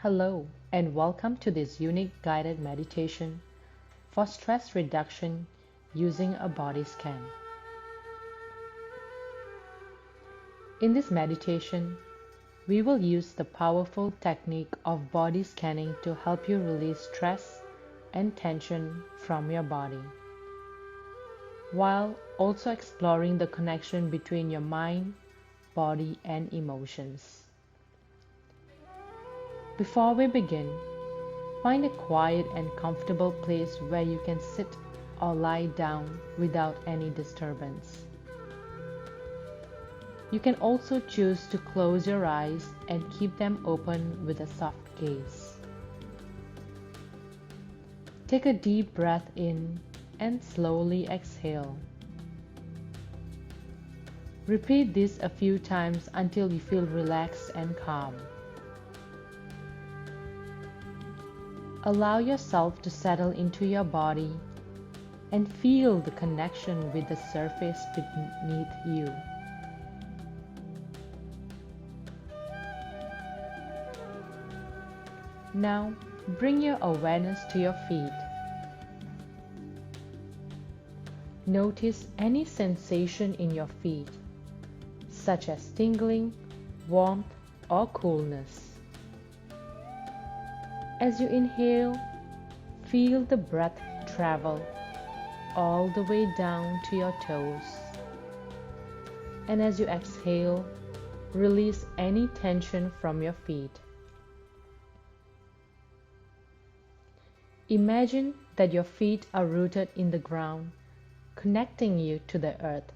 Hello, and welcome to this unique guided meditation for stress reduction using a body scan. In this meditation, we will use the powerful technique of body scanning to help you release stress and tension from your body, while also exploring the connection between your mind, body, and emotions. Before we begin, find a quiet and comfortable place where you can sit or lie down without any disturbance. You can also choose to close your eyes and keep them open with a soft gaze. Take a deep breath in and slowly exhale. Repeat this a few times until you feel relaxed and calm. Allow yourself to settle into your body and feel the connection with the surface beneath you. Now, bring your awareness to your feet. Notice any sensation in your feet, such as tingling, warmth, or coolness. As you inhale, feel the breath travel all the way down to your toes. And as you exhale, release any tension from your feet. Imagine that your feet are rooted in the ground, connecting you to the earth.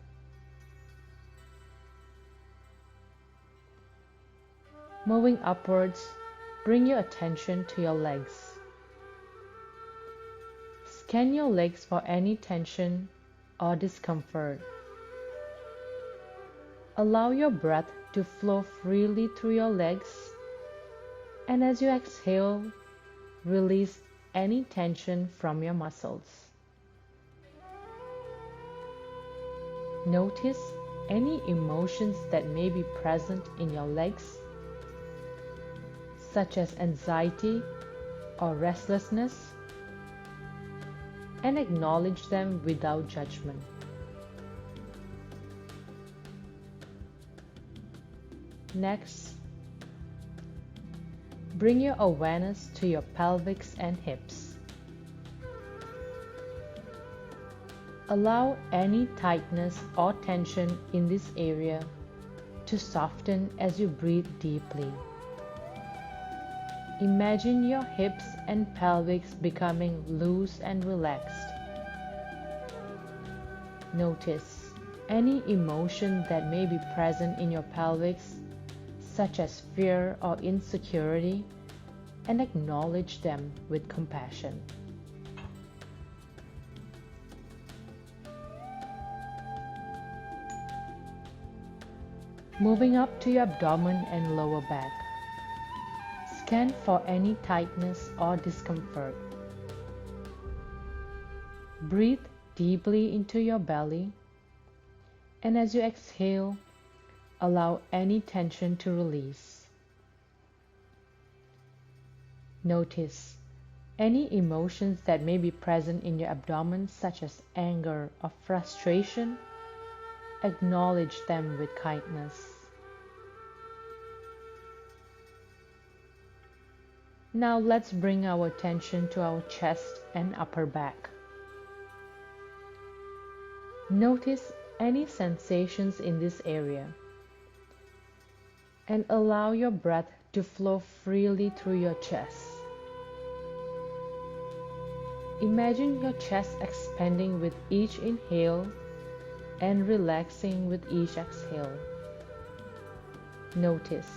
Moving upwards, bring your attention to your legs. Scan your legs for any tension or discomfort. Allow your breath to flow freely through your legs, and as you exhale, release any tension from your muscles. Notice any emotions that may be present in your legs, such as anxiety or restlessness, and acknowledge them without judgment. Next, bring your awareness to your pelvis and hips. Allow any tightness or tension in this area to soften as you breathe deeply. Imagine your hips and pelvis becoming loose and relaxed. Notice any emotion that may be present in your pelvis, such as fear or insecurity, and acknowledge them with compassion. Moving up to your abdomen and lower back. Scan for any tightness or discomfort. Breathe deeply into your belly, and as you exhale, allow any tension to release. Notice any emotions that may be present in your abdomen, such as anger or frustration. Acknowledge them with kindness. Now let's bring our attention to our chest and upper back. Notice any sensations in this area, and allow your breath to flow freely through your chest. Imagine your chest expanding with each inhale and relaxing with each exhale. Notice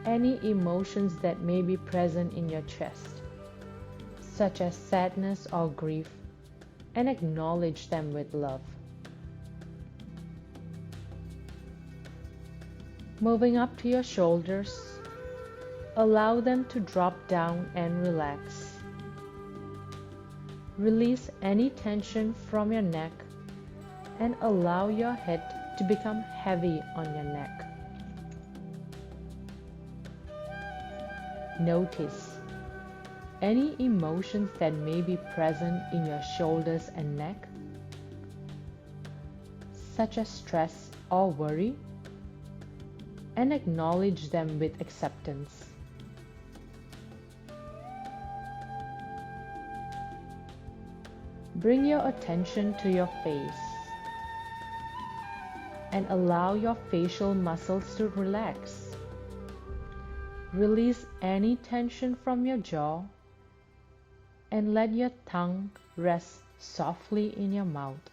any emotions that may be present in your chest, such as sadness or grief, and acknowledge them with love. Moving up to your shoulders, allow them to drop down and relax. Release any tension from your neck and allow your head to become heavy on your neck. Notice any emotions that may be present in your shoulders and neck, such as stress or worry, and acknowledge them with acceptance. Bring your attention to your face and allow your facial muscles to relax. Release any tension from your jaw and let your tongue rest softly in your mouth.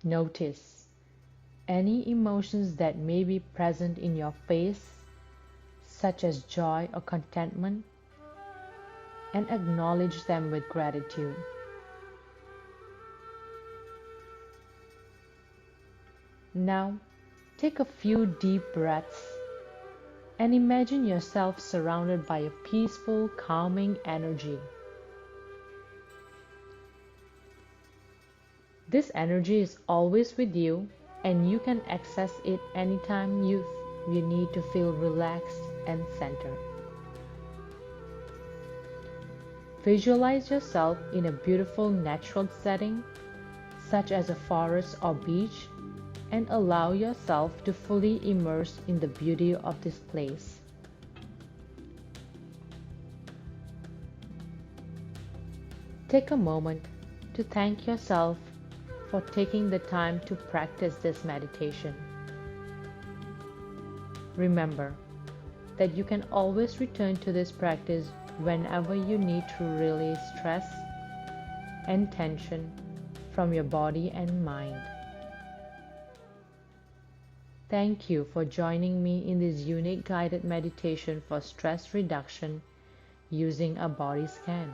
Notice any emotions that may be present in your face, such as joy or contentment, and acknowledge them with gratitude. Now, take a few deep breaths and imagine yourself surrounded by a peaceful, calming energy. This energy is always with you, and you can access it anytime you need to feel relaxed and centered. Visualize yourself in a beautiful natural setting, such as a forest or beach, and allow yourself to fully immerse in the beauty of this place. Take a moment to thank yourself for taking the time to practice this meditation. Remember that you can always return to this practice whenever you need to release stress and tension from your body and mind. Thank you for joining me in this unique guided meditation for stress reduction using a body scan.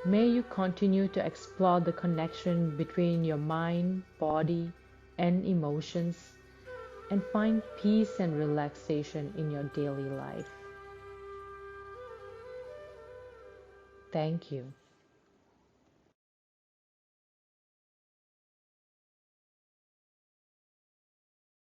May you continue to explore the connection between your mind, body, and emotions, and find peace and relaxation in your daily life. Thank you.